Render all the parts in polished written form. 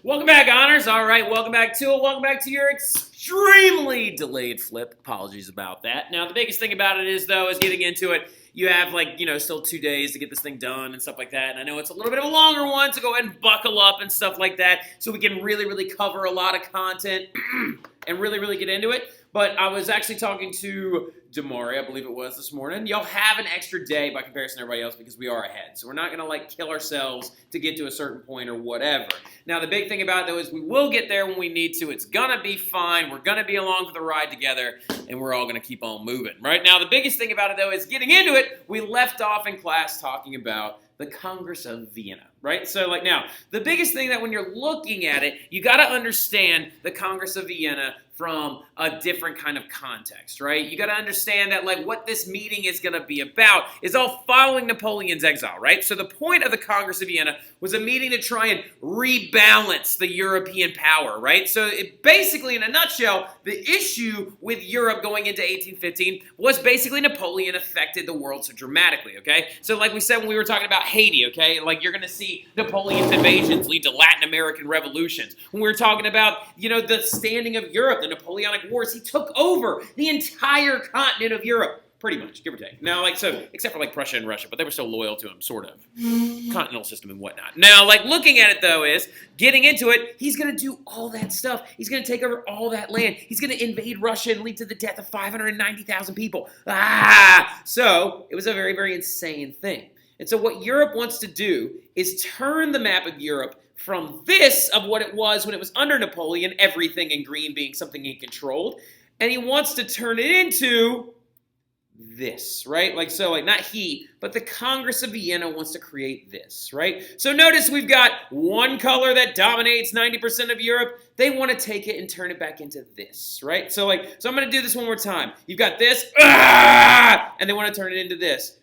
Welcome back, Honors. All right, welcome back to it. Welcome back to your extremely delayed flip. Apologies about that. Now, the biggest thing about it is, though, is getting into it. You have, still 2 days to get this thing done and stuff like that. And I know it's a little bit of a longer one, so go ahead and buckle up and stuff like that so we can really cover a lot of content and really get into it. But I was actually talking to Damari, I believe it was, this morning. Y'all have an extra day by comparison to everybody else because we are ahead. So we're not going to, kill ourselves to get to a certain point or whatever. Now, the big thing about it, though, is we will get there when we need to. It's going to be fine. We're going to be along for the ride together, and we're all going to keep on moving. Right now, the biggest thing about it, though, is getting into it. We left off in class talking about the Congress of Vienna, right? So, now, the biggest thing that when you're looking at it, you got to understand the Congress of Vienna from a different kind of context, right? You got to understand that, what this meeting is going to be about is all following Napoleon's exile, right? So the point of the Congress of Vienna was a meeting to try and rebalance the European power, right? So it basically, in a nutshell, the issue with Europe going into 1815 was basically Napoleon affected the world so dramatically, okay? So like we said when we were talking about Haiti, okay? You're going to see Napoleon's invasions lead to Latin American revolutions. When we were talking about, the standing of Europe, the Napoleonic Wars, he took over the entire continent of Europe. Pretty much, give or take. Now, except for Prussia and Russia, but they were still loyal to him, sort of. Continental system and whatnot. Now, looking at it, though, is getting into it, he's going to do all that stuff. He's going to take over all that land. He's going to invade Russia and lead to the death of 590,000 people. So, it was a very insane thing. And so what Europe wants to do is turn the map of Europe from this of what it was when it was under Napoleon, everything in green being something he controlled, and he wants to turn it into this, right? Not he, but the Congress of Vienna wants to create this, right? So notice we've got one color that dominates 90% of Europe. They want to take it and turn it back into this, right? So I'm going to do this one more time. You've got this, and they want to turn it into this.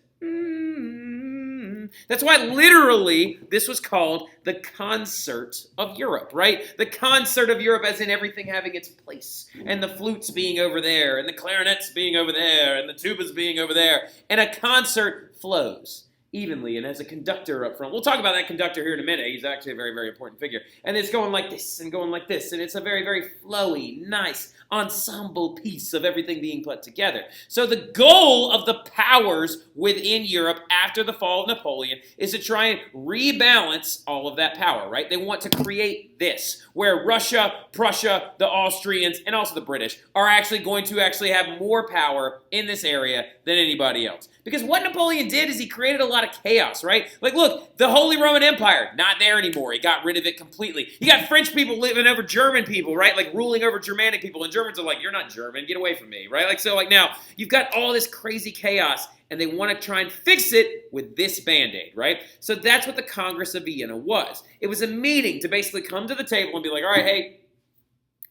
That's why literally this was called the Concert of Europe, right? The Concert of Europe as in everything having its place. And the flutes being over there, and the clarinets being over there, and the tubas being over there. And a concert flows evenly and has a conductor up front. We'll talk about that conductor here in a minute. He's actually a very important figure. And it's going like this and going like this. And it's a very flowy, nice ensemble piece of everything being put together. So the goal of the powers within Europe after the fall of Napoleon is to try and rebalance all of that power, right? They want to create this, where Russia, Prussia, the Austrians, and also the British are actually going to have more power in this area than anybody else. Because what Napoleon did is he created a lot of chaos, right? Look, the Holy Roman Empire, not there anymore. He got rid of it completely. You got French people living over German people, right? Ruling over Germanic people. And Germans are you're not German, get away from me, right? Now, you've got all this crazy chaos, and they want to try and fix it with this Band-Aid, right? So that's what the Congress of Vienna was. It was a meeting to basically come to the table and be all right, hey,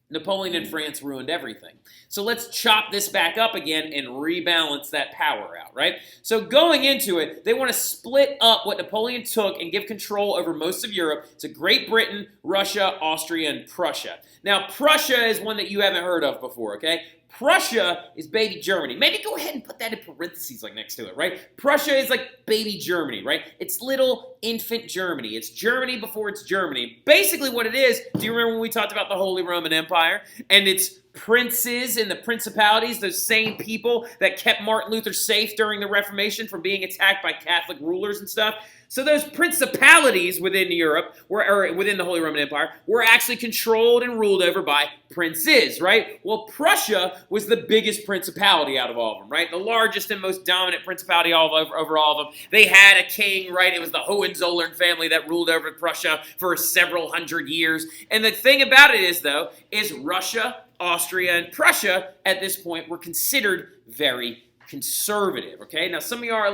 Napoleon and France ruined everything. So let's chop this back up again and rebalance that power out, right? So going into it, they want to split up what Napoleon took and give control over most of Europe to Great Britain, Russia, Austria, and Prussia. Now, Prussia is one that you haven't heard of before, okay? Prussia is baby Germany. Maybe go ahead and put that in parentheses next to it, right? Prussia is baby Germany, right? It's little infant Germany. It's Germany before it's Germany. Basically what it is, do you remember when we talked about the Holy Roman Empire and its princes and the principalities, those same people that kept Martin Luther safe during the Reformation from being attacked by Catholic rulers and stuff? So those principalities within Europe, or within the Holy Roman Empire, were actually controlled and ruled over by princes, right? Well, Prussia was the biggest principality out of all of them, right? The largest and most dominant principality over all of them. They had a king, right? It was the Hohenzollern family that ruled over Prussia for several hundred years. And the thing about it is, though, is Russia, Austria, and Prussia at this point were considered very conservative, okay? Now, some of you are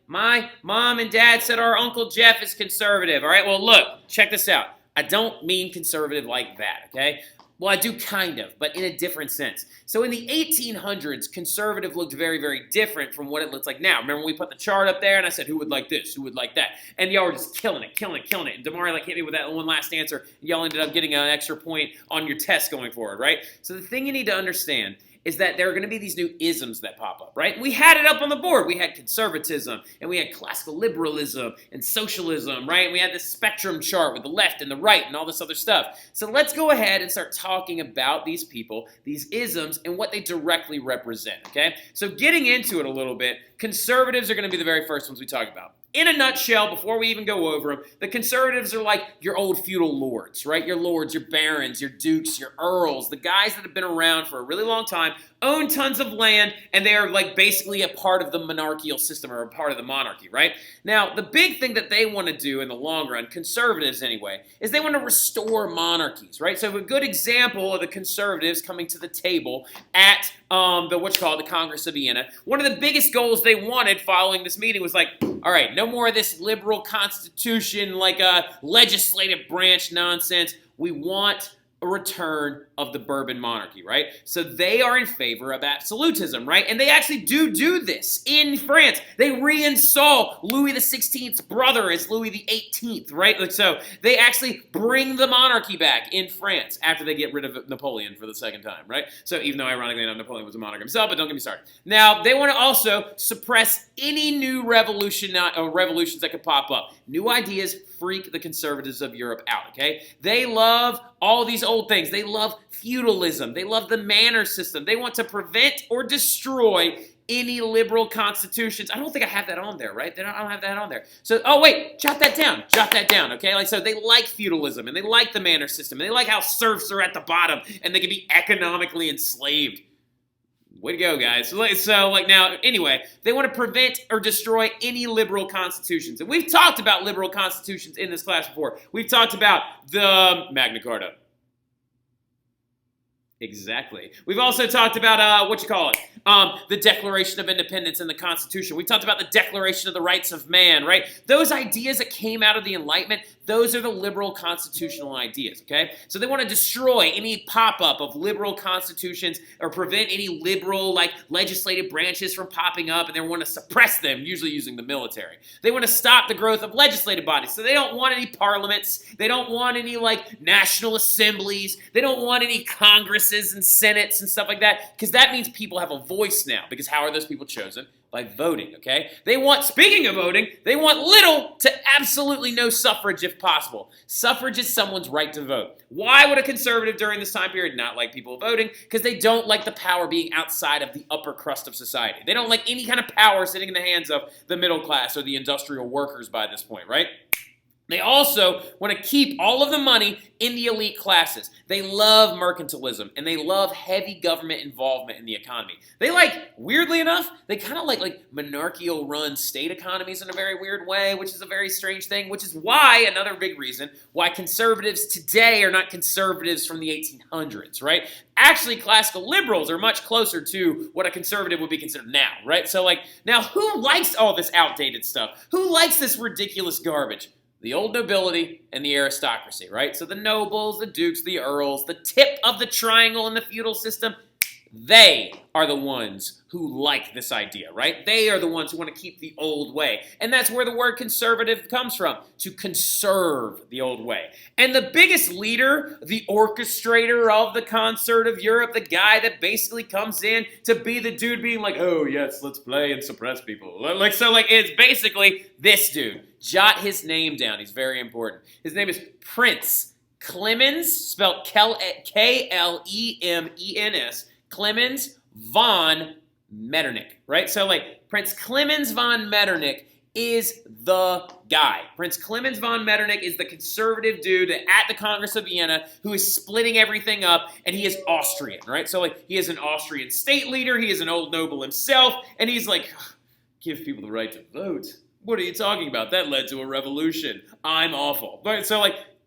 my mom and dad said our Uncle Jeff is conservative. All right, well, look, check this out. I don't mean conservative like that, okay? Well, I do kind of, but in a different sense. So in the 1800s, conservative looked very different from what it looks like now. Remember when we put the chart up there and I said, who would like this? Who would like that? And y'all were just killing it. And Damari hit me with that one last answer. Y'all ended up getting an extra point on your test going forward, right? So the thing you need to understand is that there are going to be these new isms that pop up, right? We had it up on the board. We had conservatism, and we had classical liberalism and socialism, right? And we had this spectrum chart with the left and the right and all this other stuff. So let's go ahead and start talking about these people, these isms, and what they directly represent, okay? So getting into it a little bit, conservatives are going to be the very first ones we talk about. In a nutshell, before we even go over them, the conservatives are like your old feudal lords, right? Your lords, your barons, your dukes, your earls, the guys that have been around for a really long time, own tons of land, and they are like basically a part of the monarchical system or a part of the monarchy, right? Now, the big thing that they want to do in the long run, conservatives anyway, is they want to restore monarchies, right? So a good example of the conservatives coming to the table at the Congress of Vienna, one of the biggest goals they wanted following this meeting was like, all right, no more of this liberal constitution, like a legislative branch nonsense. We want a return of the Bourbon monarchy, right? So they are in favor of absolutism, right? And they actually do this in France. They reinstall Louis XVI's brother as Louis XVIII, right? Like, so they actually bring the monarchy back in France after they get rid of Napoleon for the second time, right? So even though ironically enough, Napoleon was a monarch himself, but don't get me started. Now, they want to also suppress any new revolutions that could pop up. New ideas freak the conservatives of Europe out, okay? They love all these old things. They love feudalism. They love the manor system. They want to prevent or destroy any liberal constitutions. I don't think I have that on there, right? I don't have that on there. So, oh wait, jot that down, okay? Like, so they like feudalism, and they like the manor system, and they like how serfs are at the bottom, and they can be economically enslaved. Way to go, guys. So, now, anyway, they want to prevent or destroy any liberal constitutions. And we've talked about liberal constitutions in this class before. We've talked about the Magna Carta. Exactly. We've also talked about, the Declaration of Independence and the Constitution. We talked about the Declaration of the Rights of Man, right? Those ideas that came out of the Enlightenment, those are the liberal constitutional ideas, okay? So they want to destroy any pop-up of liberal constitutions or prevent any liberal, legislative branches from popping up, and they want to suppress them, usually using the military. They want to stop the growth of legislative bodies, so they don't want any parliaments. They don't want any, national assemblies. They don't want any congresses and senates and stuff like that, because that means people have a voice now, because how are those people chosen? By voting, okay? Speaking of voting, they want little to absolutely no suffrage if possible. Suffrage is someone's right to vote. Why would a conservative during this time period not like people voting? Because they don't like the power being outside of the upper crust of society. They don't like any kind of power sitting in the hands of the middle class or the industrial workers by this point, right? They also want to keep all of the money in the elite classes. They love mercantilism, and they love heavy government involvement in the economy. They weirdly enough, they kind of like monarchical-run state economies in a very weird way, which is a very strange thing, which is why, another big reason, why conservatives today are not conservatives from the 1800s, right? Actually, classical liberals are much closer to what a conservative would be considered now, right? So, now who likes all this outdated stuff? Who likes this ridiculous garbage? The old nobility and the aristocracy, right? So the nobles, the dukes, the earls, the tip of the triangle in the feudal system, they are the ones who like this idea, right? They are the ones who want to keep the old way. And that's where the word conservative comes from, to conserve the old way. And the biggest leader, the orchestrator of the concert of Europe, the guy that basically comes in to be the dude being like, oh yes, let's play and suppress people. It's basically this dude. Jot his name down. He's very important. His name is Prince Clemens, spelled K-L-E-M-E-N-S, Clemens von Metternich, right? So, Prince Clemens von Metternich is the guy. Prince Clemens von Metternich is the conservative dude at the Congress of Vienna who is splitting everything up, and he is Austrian, right? So, he is an Austrian state leader. He is an old noble himself, and he's like, give people the right to vote. What are you talking about? That led to a revolution. I'm awful. Right? So,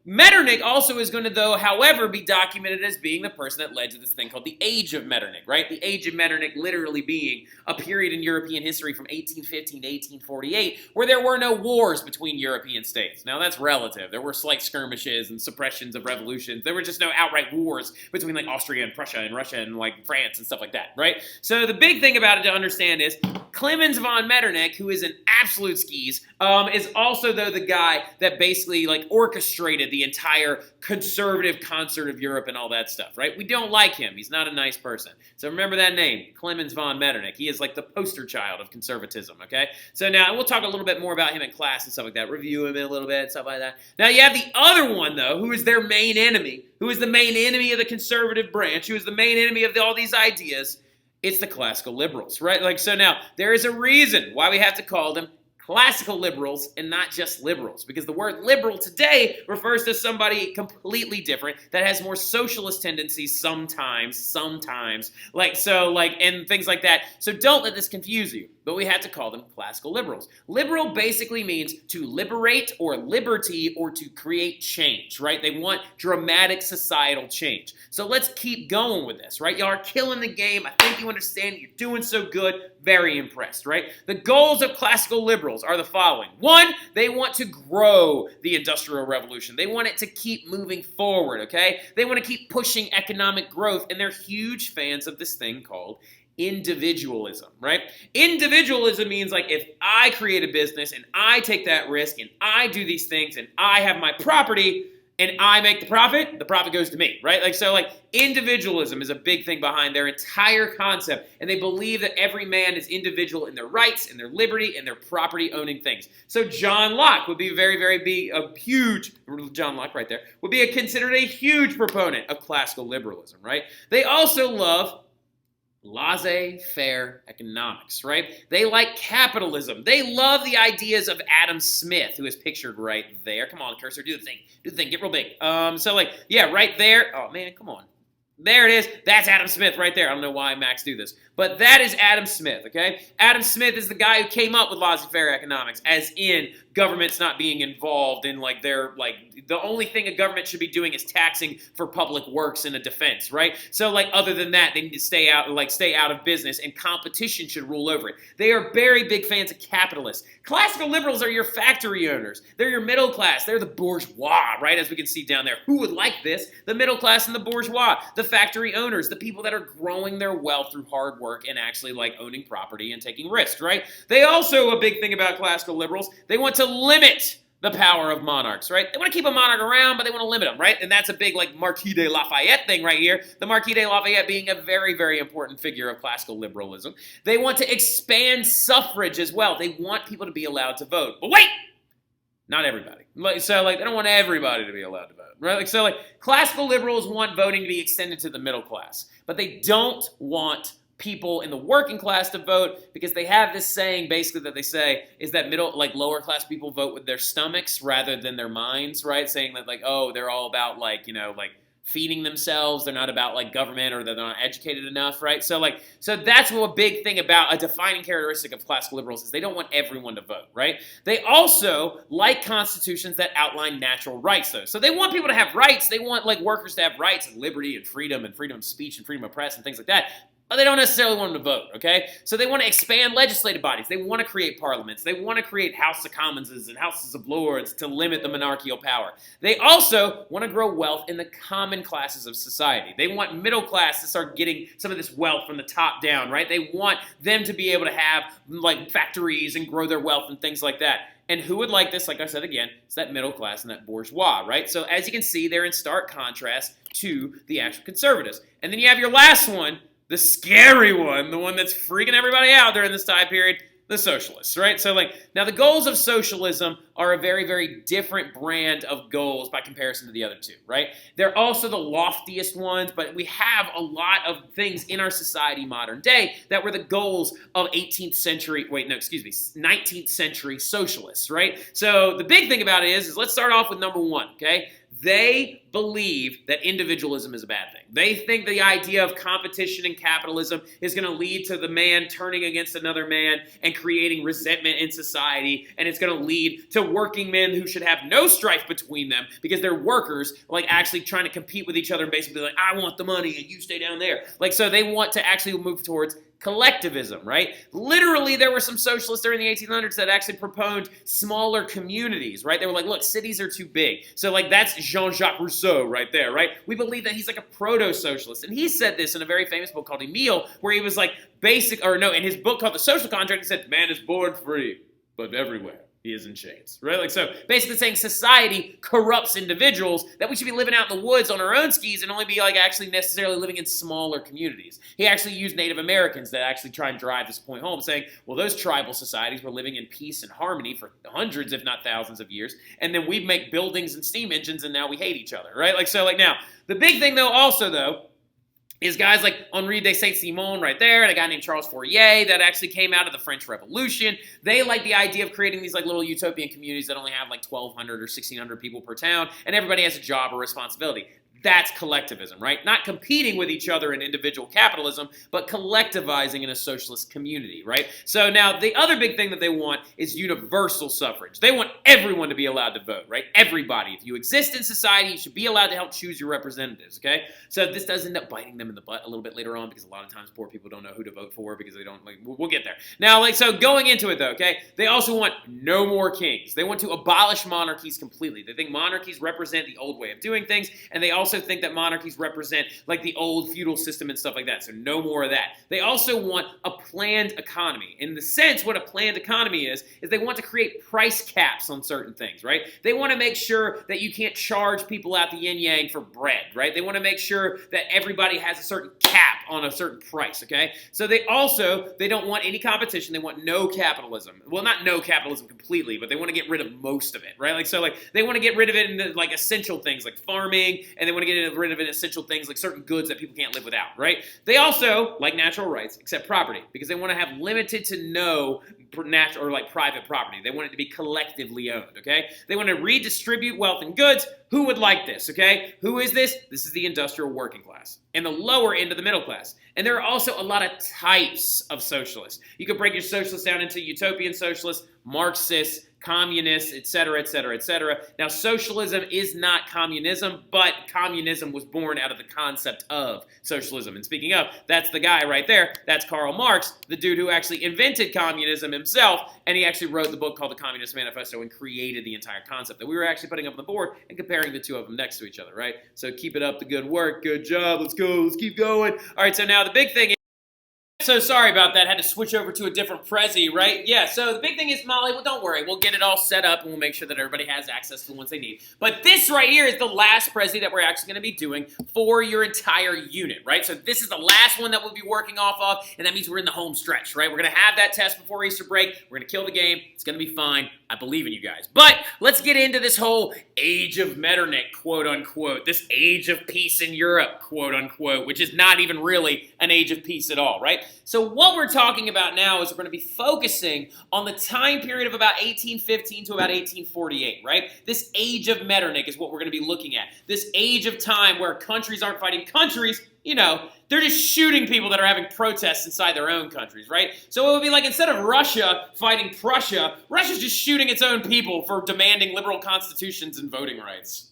Metternich also is going to, though, however, be documented as being the person that led to this thing called the Age of Metternich, right? The Age of Metternich literally being a period in European history from 1815 to 1848 where there were no wars between European states. Now, that's relative. There were slight skirmishes and suppressions of revolutions. There were just no outright wars between, Austria and Prussia and Russia and, France and stuff like that, right? So the big thing about it to understand is Clemens von Metternich, who is an absolute skis, is also, though, the guy that basically, like, orchestrated the entire conservative concert of Europe and all that stuff, right? We don't like him. He's not a nice person. So remember that name, Clemens von Metternich. He is like the poster child of conservatism, okay? So now we'll talk a little bit more about him in class and stuff like that, review him a little bit, stuff like that. Now you have the other one, though, who is their main enemy, who is the main enemy of the conservative branch, who is the main enemy of all these ideas. It's the classical liberals, right? Like, so now there is a reason why we have to call them classical liberals and not just liberals, because the word liberal today refers to somebody completely different that has more socialist tendencies sometimes, and things like that. So don't let this confuse you, but we have to call them classical liberals. Liberal basically means to liberate or liberty or to create change, right? They want dramatic societal change. So let's keep going with this, right? Y'all are killing the game. I think you understand. You're doing so good. Very impressed, right? The goals of classical liberals are the following. One, they want to grow the Industrial Revolution. They want it to keep moving forward, okay? They want to keep pushing economic growth, and they're huge fans of this thing called individualism, right? Individualism means, like, if I create a business and I take that risk and I do these things and I have my property and I make the profit goes to me, right? Like, so, like, individualism is a big thing behind their entire concept, and they believe that every man is individual in their rights and their liberty and their property owning things. So John Locke would be John Locke right there, would be considered a huge proponent of classical liberalism, right? They also love laissez-faire economics, right? They like capitalism. They love the ideas of Adam Smith, who is pictured right there. Come on, cursor, do the thing, get real big. Right there. Oh, man, come on. There it is. That's Adam Smith right there. I don't know why Max do this, but that is Adam Smith, okay? Adam Smith is the guy who came up with laissez-faire economics, as in governments not being involved in, like, the only thing a government should be doing is taxing for public works and a defense, right? So, like, other than that, they need to stay out of business, and competition should rule over it. They are very big fans of capitalists. Classical liberals are your factory owners. They're your middle class. They're the bourgeois, right? As we can see down there. Who would like this? The middle class and the bourgeois. The factory owners, the people that are growing their wealth through hard work and actually, like, owning property and taking risks, right? They also, a big thing about classical liberals, they want to limit the power of monarchs, right? They want to keep a monarch around, but they want to limit them, right? And that's a big, like, Marquis de Lafayette thing right here. The Marquis de Lafayette being a very, very important figure of classical liberalism. They want to expand suffrage as well. They want people to be allowed to vote. But wait! Not everybody. They don't want everybody to be allowed to vote, right? Classical liberals want voting to be extended to the middle class, but they don't want people in the working class to vote, because they have this saying basically that they say is that lower class people vote with their stomachs rather than their minds, right? Saying that, like, oh, they're all about, like, feeding themselves. They're not about, like, government, or they're not educated enough, right? So that's a big thing about a defining characteristic of classical liberals is they don't want everyone to vote, right? They also like constitutions that outline natural rights, though. So they want people to have rights. They want, like, workers to have rights and liberty and freedom of speech and freedom of press and things like that. But they don't necessarily want them to vote, okay? So they want to expand legislative bodies. They want to create parliaments. They want to create House of Commons and Houses of Lords to limit the monarchical power. They also want to grow wealth in the common classes of society. They want middle class to start getting some of this wealth from the top down, right? They want them to be able to have, like, factories and grow their wealth and things like that. And who would like this? Like I said again, it's that middle class and that bourgeois, right? So as you can see, they're in stark contrast to the actual conservatives. And then you have your last one, the scary one, the one that's freaking everybody out during this time period, the socialists, right? So, like, now the goals of socialism are a very, very different brand of goals by comparison to the other two, right? They're also the loftiest ones, but we have a lot of things in our society modern day that were the goals of 19th century socialists, right? So the big thing about it is let's start off with number one, okay? They believe that individualism is a bad thing. They think the idea of competition and capitalism is going to lead to the man turning against another man and creating resentment in society, and it's going to lead to working men who should have no strife between them because they're workers, like, actually trying to compete with each other and basically like, I want the money and you stay down there. Like, so they want to actually move towards collectivism, right? Literally, there were some socialists during the 1800s that actually proposed smaller communities, right? They were like, look, cities are too big. So, like, that's Jean-Jacques Rousseau right there, right? We believe that he's like a proto-socialist. And he said this in a very famous book called Emile, where he was like, in his book called The Social Contract, he said, man is born free, but everywhere he is in chains, right? Like, so basically saying society corrupts individuals, that we should be living out in the woods on our own skis and only be like actually necessarily living in smaller communities. He actually used Native Americans that actually try and drive this point home, saying, well, those tribal societies were living in peace and harmony for hundreds, if not thousands of years, and then we make buildings and steam engines and now we hate each other, right? Like, so like now, the big thing though, is guys like Henri de Saint-Simon right there, and a guy named Charles Fourier that actually came out of the French Revolution. They like the idea of creating these like little utopian communities that only have like 1,200 or 1,600 people per town, and everybody has a job or responsibility. That's collectivism, right? Not competing with each other in individual capitalism, but collectivizing in a socialist community, right? So now the other big thing that they want is universal suffrage. They want everyone to be allowed to vote, right? Everybody. If you exist in society, you should be allowed to help choose your representatives, okay? So this does end up biting them in the butt a little bit later on, because a lot of times poor people don't know who to vote for because they don't, like, we'll get there. Now, like, so going into it though, okay, they also want no more kings. They want to abolish monarchies completely. They think monarchies represent the old way of doing things, and they also think that monarchies represent like the old feudal system and stuff like that. So no more of that. They also want a planned economy. In the sense, what a planned economy is they want to create price caps on certain things, right? They want to make sure that you can't charge people out the yin-yang for bread, right? They want to make sure that everybody has a certain cap on a certain price, okay? So they don't want any competition. They want no capitalism. Well, not no capitalism completely, but they want to get rid of most of it, right? Like, so like they want to get rid of it in the, like, essential things like farming, and they want to get rid of it essential things like certain goods that people can't live without, right? They also, like natural rights, accept property because they want to have limited to no natural or like private property. They want it to be collectively owned, okay? They want to redistribute wealth and goods. Who would like this, okay? Who is this? This is the industrial working class and the lower end of the middle class. And there are also a lot of types of socialists. You could break your socialists down into utopian socialists, Marxists, communists, etc., etc., etc. Now, socialism is not communism, but communism was born out of the concept of socialism. And speaking of, that's the guy right there. That's Karl Marx, the dude who actually invented communism himself, and he actually wrote the book called The Communist Manifesto and created the entire concept that we were actually putting up on the board and comparing the two of them next to each other, right? So keep it up, the good work, good job, let's go, let's keep going. All right, so now the big thing is, so sorry about that. Had to switch over to a different Prezi, right? Yeah, so the big thing is, Molly, well, don't worry. We'll get it all set up, and we'll make sure that everybody has access to the ones they need. But this right here is the last Prezi that we're actually going to be doing for your entire unit, right? So this is the last one that we'll be working off of, and that means we're in the home stretch, right? We're going to have that test before Easter break. We're going to kill the game. It's going to be fine. I believe in you guys. But let's get into this whole age of Metternich, quote unquote, this age of peace in Europe, quote unquote, which is not even really an age of peace at all, right? So what we're talking about now is we're going to be focusing on the time period of about 1815 to about 1848, right? This age of Metternich is what we're going to be looking at. This age of time where countries aren't fighting countries, you know, they're just shooting people that are having protests inside their own countries, right? So it would be like, instead of Russia fighting Prussia, Russia's just shooting its own people for demanding liberal constitutions and voting rights.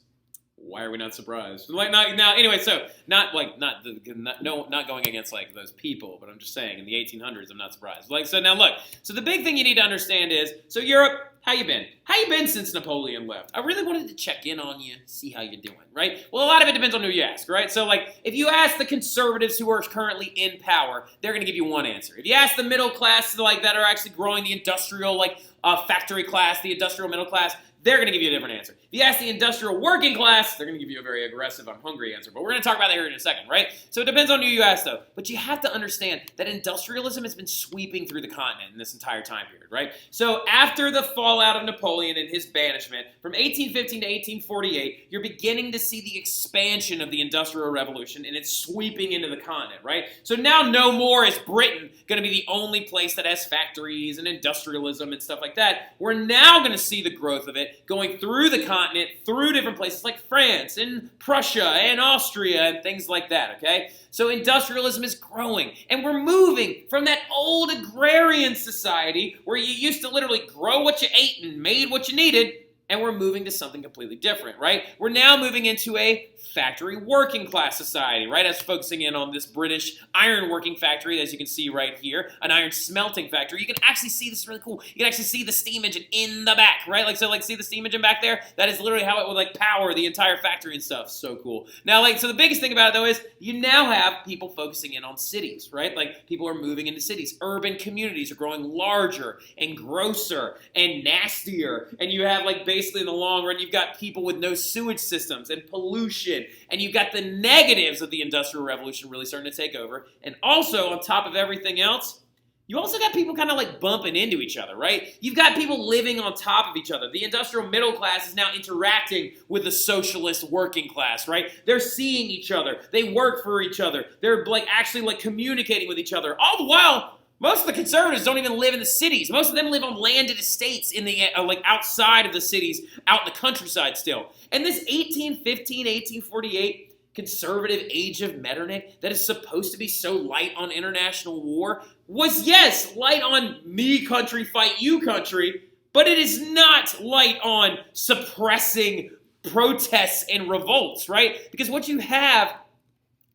Why are we not surprised? Like, now, anyway, so not going against like those people, but I'm just saying in the 1800s, I'm not surprised. Like, so now look, so the big thing you need to understand is, so Europe, how you been? How you been since Napoleon left? I really wanted to check in on you, see how you're doing, right? Well, a lot of it depends on who you ask, right? So, like, if you ask the conservatives who are currently in power, they're going to give you one answer. If you ask the middle class, like, that are actually growing the industrial, like, factory class, the industrial middle class, they're going to give you a different answer. If you ask the industrial working class, they're going to give you a very aggressive, I'm hungry answer. But we're going to talk about that here in a second, right? So it depends on who you ask, though. But you have to understand that industrialism has been sweeping through the continent in this entire time period, right? So after the fallout of Napoleon and his banishment, from 1815 to 1848, you're beginning to see the expansion of the Industrial Revolution, and it's sweeping into the continent, right? So now no more is Britain going to be the only place that has factories and industrialism and stuff like that. We're now going to see the growth of it going through the continent, through different places like France and Prussia and Austria and things like that, okay? So industrialism is growing, and we're moving from that old agrarian society where you used to literally grow what you ate and made what you needed, and we're moving to something completely different, right? We're now moving into a factory working class society, right? As focusing in on this British iron working factory, as you can see right here, an iron smelting factory. You can actually see, this is really cool, you can actually see the steam engine in the back, right? Like, so, like, see the steam engine back there? That is literally how it would, like, power the entire factory and stuff. So cool. Now, like, so the biggest thing about it, though, is you now have people focusing in on cities, right? Like, people are moving into cities. Urban communities are growing larger and grosser and nastier, and you have, like, basically in the long run, you've got people with no sewage systems and pollution, and you've got the negatives of the Industrial Revolution really starting to take over. And also, on top of everything else, you also got people kind of like bumping into each other, right? You've got people living on top of each other. The industrial middle class is now interacting with the socialist working class, right? They're seeing each other. They work for each other. They're like actually like communicating with each other. All the while, most of the conservatives don't even live in the cities. Most of them live on landed estates in the like outside of the cities, out in the countryside still. And this 1815, 1848 conservative age of Metternich that is supposed to be so light on international war was, yes, light on me country fight you country, but it is not light on suppressing protests and revolts, right? Because what you have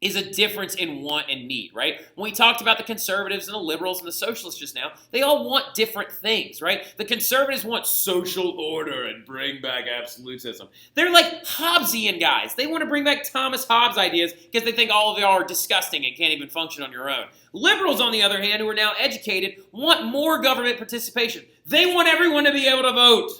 is a difference in want and need, right? When we talked about the conservatives and the liberals and the socialists just now, they all want different things, right? The conservatives want social order and bring back absolutism. They're like Hobbesian guys. They want to bring back Thomas Hobbes ideas because they think all of y'all are disgusting and can't even function on your own. Liberals, on the other hand, who are now educated, want more government participation. They want everyone to be able to vote.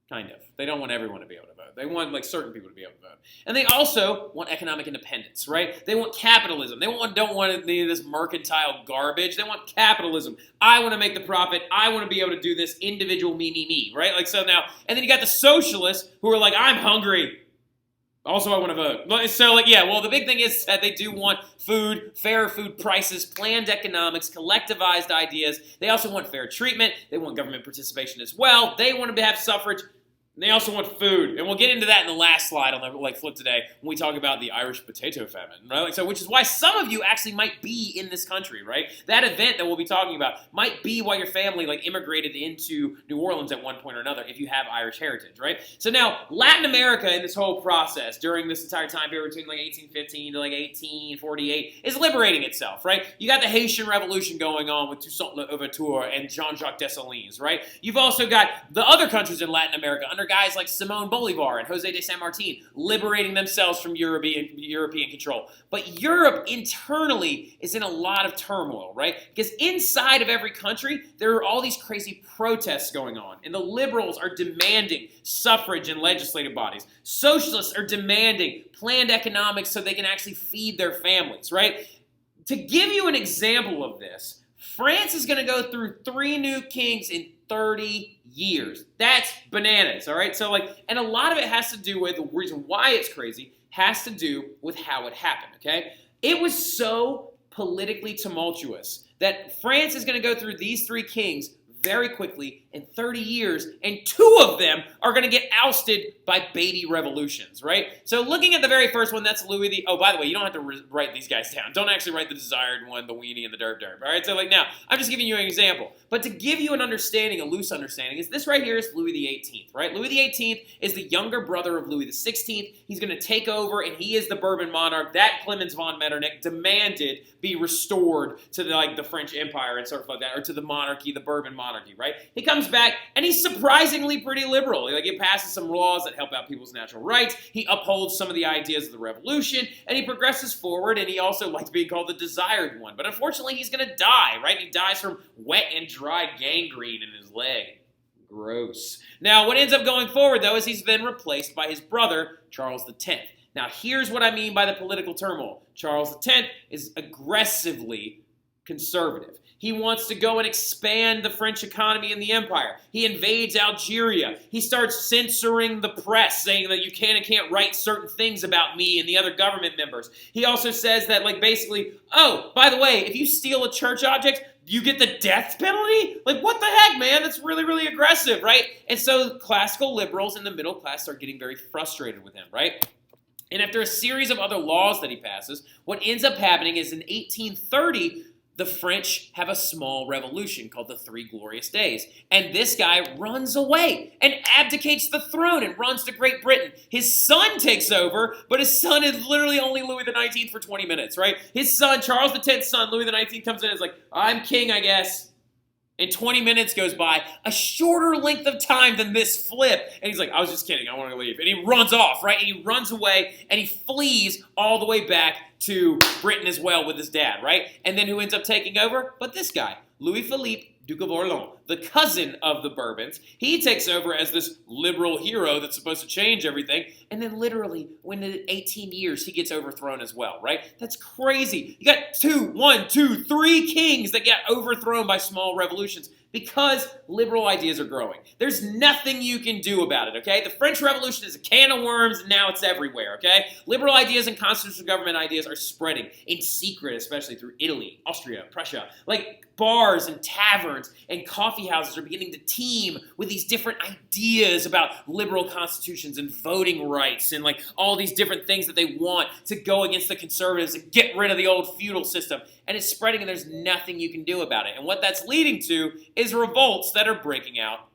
Kind of. They don't want everyone to be able to vote. They want like certain people to be able to vote. And they also want economic independence, right? They want capitalism. They don't want any of this mercantile garbage. They want capitalism. I want to make the profit. I want to be able to do this individual me, right? Like so now, and then you got the socialists who are like, I'm hungry. Also, I want to vote. So, like, yeah, well, the big thing is that they do want food, fair food prices, planned economics, collectivized ideas. They also want fair treatment. They want government participation as well. They want to have suffrage. And they also want food, and we'll get into that in the last slide on the flip today when we talk about the Irish potato famine, right? Like, so, which is why some of you actually might be in this country, right? That event that we'll be talking about might be why your family like immigrated into New Orleans at one point or another if you have Irish heritage, right? So now Latin America in this whole process during this entire time period between like 1815 to like 1848 is liberating itself, right? You got the Haitian Revolution going on with Toussaint Louverture and Jean-Jacques Dessalines, right? You've also got the other countries in Latin America under guys like Simón Bolívar and José de San Martín liberating themselves from European control. But Europe internally is in a lot of turmoil, right? Because inside of every country, there are all these crazy protests going on. And the liberals are demanding suffrage in legislative bodies. Socialists are demanding planned economics so they can actually feed their families, right? To give you an example of this, France is going to go through 3 new kings in 30 years. That's bananas, all right? So, like, and a lot of it has to do with the reason why it's crazy has to do with how it happened, okay? It was so politically tumultuous that France is going to go through these 3 kings very quickly in 30 years, and 2 of them are going to get ousted by baby revolutions, right? So looking at the very first one, that's Louis the... Oh, by the way, you don't have to write these guys down. Don't actually write the desired one, the weenie, and the derp, all right? So like now, I'm just giving you an example. But to give you an understanding, a loose understanding, is this right here is Louis the 18th, right? Louis the 18th is the younger brother of Louis the 16th. He's going to take over, and he is the Bourbon monarch that Clemens von Metternich demanded be restored to the French Empire and sort of like that, or to the monarchy, the Bourbon monarchy, right? He comes back, and he's surprisingly pretty liberal. Like, he passes some laws that help out people's natural rights. He upholds some of the ideas of the revolution, and he progresses forward, and he also likes being called the desired one. But unfortunately, he's going to die, right? He dies from wet and dry gangrene in his leg. Gross. Now, what ends up going forward, though, is he's then replaced by his brother, Charles X. Now, here's what I mean by the political turmoil. Charles X is aggressively conservative. He wants to go and expand the French economy and the empire. He invades Algeria. He starts censoring the press, saying that you can and can't write certain things about me and the other government members. He also says that, like, basically, oh, by the way, if you steal a church object, you get the death penalty? Like, what the heck, man? That's really, really aggressive, right? And so classical liberals in the middle class start getting very frustrated with him, right? And after a series of other laws that he passes, what ends up happening is in 1830, the French have a small revolution called the Three Glorious Days. And this guy runs away and abdicates the throne and runs to Great Britain. His son takes over, but his son is literally only Louis the 19th for 20 minutes, right? His son, Charles X's son, Louis the 19th, comes in and is like, I'm king, I guess. And 20 minutes goes by, a shorter length of time than this flip. And he's like, I was just kidding, I want to leave. And he runs off, right? And he runs away, and he flees all the way back to Britain as well with his dad, right? And then who ends up taking over? But this guy, Louis Philippe, Duke of Orleans, the cousin of the Bourbons. He takes over as this liberal hero that's supposed to change everything. And then literally, within 18 years, he gets overthrown as well, right? That's crazy. You got 3 kings that get overthrown by small revolutions because liberal ideas are growing. There's nothing you can do about it, okay? The French Revolution is a can of worms, and now it's everywhere, okay? Liberal ideas and constitutional government ideas are spreading in secret, especially through Italy, Austria, Prussia. Like, bars and taverns and coffee houses are beginning to team with these different ideas about liberal constitutions and voting rights and like all these different things that they want to go against the conservatives and get rid of the old feudal system. And it's spreading, and there's nothing you can do about it. And what that's leading to is revolts that are breaking out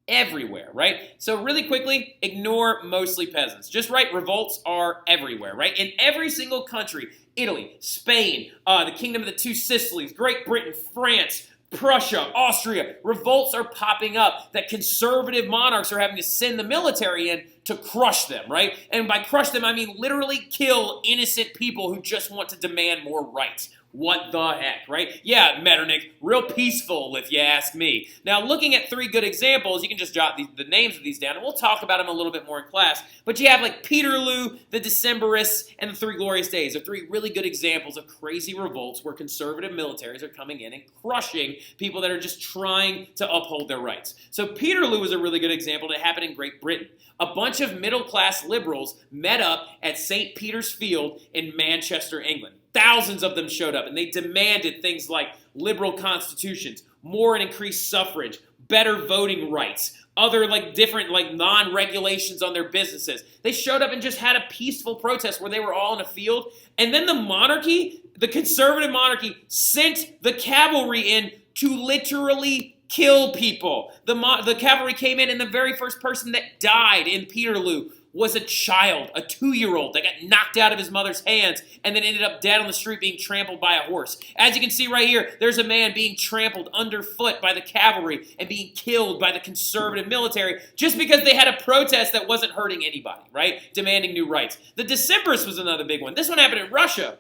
everywhere, right? So really quickly, ignore mostly peasants. Just write revolts are everywhere, right? In every single country, Italy, Spain, the Kingdom of the Two Sicilies, Great Britain, France, Prussia, Austria, revolts are popping up that conservative monarchs are having to send the military in to crush them, right? And by crush them, I mean literally kill innocent people who just want to demand more rights. What the heck, right? Yeah, Metternich, real peaceful if you ask me. Now, looking at 3 good examples, you can just jot the names of these down, and we'll talk about them a little bit more in class. But you have like Peterloo, the Decembrists, and the Three Glorious Days are 3 really good examples of crazy revolts where conservative militaries are coming in and crushing people that are just trying to uphold their rights. So Peterloo is a really good example that happened in Great Britain. A bunch of middle-class liberals met up at St. Peter's Field in Manchester, England. Thousands of them showed up, and they demanded things like liberal constitutions, more and increased suffrage, better voting rights, other like different like non-regulations on their businesses. They showed up and just had a peaceful protest where they were all in a field. And then the monarchy, the conservative monarchy, sent the cavalry in to literally kill people. The cavalry came in, and the very first person that died in Peterloo was a child, a 2-year-old that got knocked out of his mother's hands and then ended up dead on the street being trampled by a horse. As you can see right here, there's a man being trampled underfoot by the cavalry and being killed by the conservative military just because they had a protest that wasn't hurting anybody, right? Demanding new rights. The Decembrists was another big one. This one happened in Russia,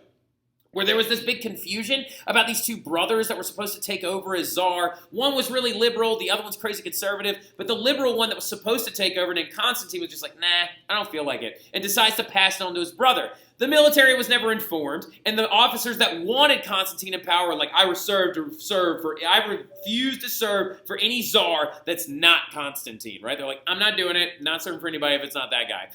where there was this big confusion about these 2 brothers that were supposed to take over as czar. One was really liberal, the other one's crazy conservative, but the liberal one that was supposed to take over, named Constantine, was just like, nah, I don't feel like it, and decides to pass it on to his brother. The military was never informed, and the officers that wanted Constantine in power were like, I refuse to serve for any czar that's not Constantine, right? They're like, I'm not doing it, not serving for anybody if it's not that guy.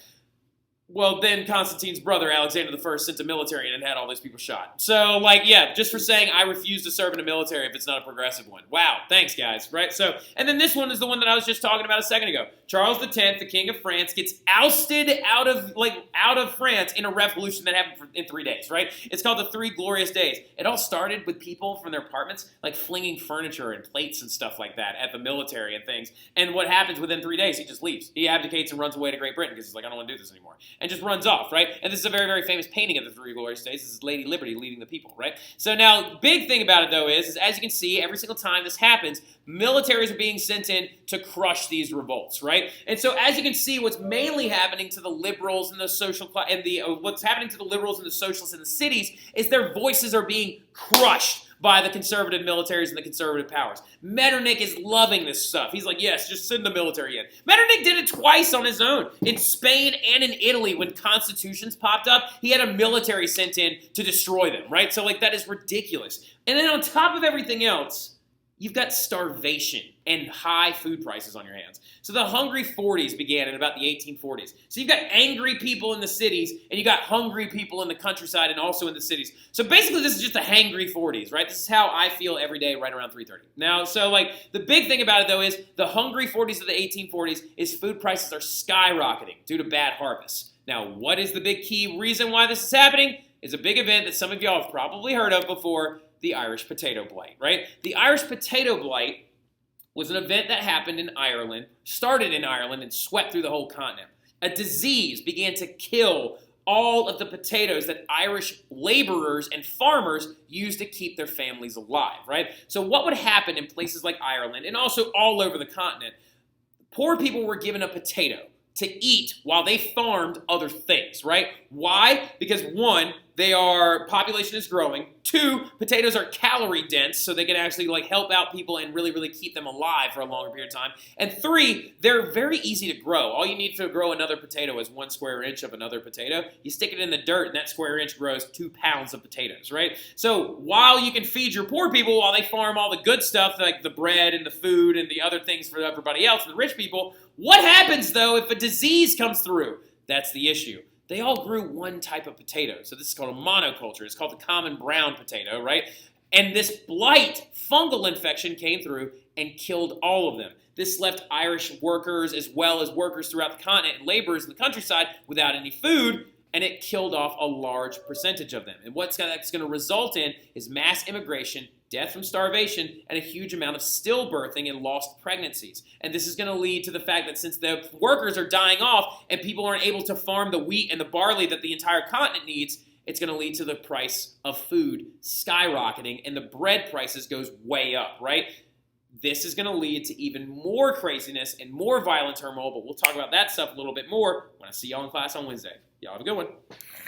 Well, then Constantine's brother, Alexander I, sent the military in and had all those people shot. So, like, yeah, just for saying I refuse to serve in the military if it's not a progressive one. Wow, thanks, guys, right? So, and then this one is the one that I was just talking about a second ago. Charles X, the King of France, gets ousted out of France in a revolution that happened in 3 days, right? It's called the Three Glorious Days. It all started with people from their apartments, like, flinging furniture and plates and stuff like that at the military and things. And what happens within 3 days? He just leaves. He abdicates and runs away to Great Britain because he's like, I don't want to do this anymore. And just runs off, right? And this is a very, very famous painting of the Three Glorious Days. This is Lady Liberty leading the people, right? So now, big thing about it, though, is as you can see, every single time this happens, militaries are being sent in to crush these revolts, right? And so, as you can see, what's mainly happening to the liberals and the what's happening to the liberals and the socialists in the cities is their voices are being crushed by the conservative militaries and the conservative powers. Metternich is loving this stuff. He's like, yes, just send the military in. Metternich did it twice on his own. In Spain and in Italy, when constitutions popped up, he had a military sent in to destroy them, right? So, like, that is ridiculous. And then on top of everything else, you've got starvation and high food prices on your hands. So the Hungry 40s began in about the 1840s. So you've got angry people in the cities, and you got hungry people in the countryside and also in the cities. So basically, this is just the hangry 40s, right? This is how I feel every day right around 3:30. Now, so like the big thing about it, though, is the Hungry 40s of the 1840s is food prices are skyrocketing due to bad harvests. Now, what is the big key reason why this is happening? It's a big event that some of y'all have probably heard of before, the Irish potato blight, right? The Irish potato blight was an event that happened in Ireland, started in Ireland, and swept through the whole continent. A disease began to kill all of the potatoes that Irish laborers and farmers used to keep their families alive, right? So what would happen in places like Ireland and also all over the continent? Poor people were given a potato to eat while they farmed other things, right? Why? Because one, population is growing. Two, potatoes are calorie dense, so they can actually help out people and really, really keep them alive for a longer period of time. And three, they're very easy to grow. All you need to grow another potato is 1 square inch of another potato. You stick it in the dirt, and that square inch grows 2 pounds of potatoes, right? So while you can feed your poor people while they farm all the good stuff, like the bread and the food and the other things for everybody else, the rich people, what happens, though, if a disease comes through? That's the issue. They all grew one type of potato. So this is called a monoculture. It's called the common brown potato, right? And this blight fungal infection came through and killed all of them. This left Irish workers as well as workers throughout the continent and laborers in the countryside without any food, and it killed off a large percentage of them. And what that's going to result in is mass immigration, death from starvation, and a huge amount of stillbirthing and lost pregnancies. And this is going to lead to the fact that since the workers are dying off and people aren't able to farm the wheat and the barley that the entire continent needs, it's going to lead to the price of food skyrocketing and the bread prices goes way up, right? This is going to lead to even more craziness and more violent turmoil, but we'll talk about that stuff a little bit more when I see y'all in class on Wednesday. Y'all have a good one.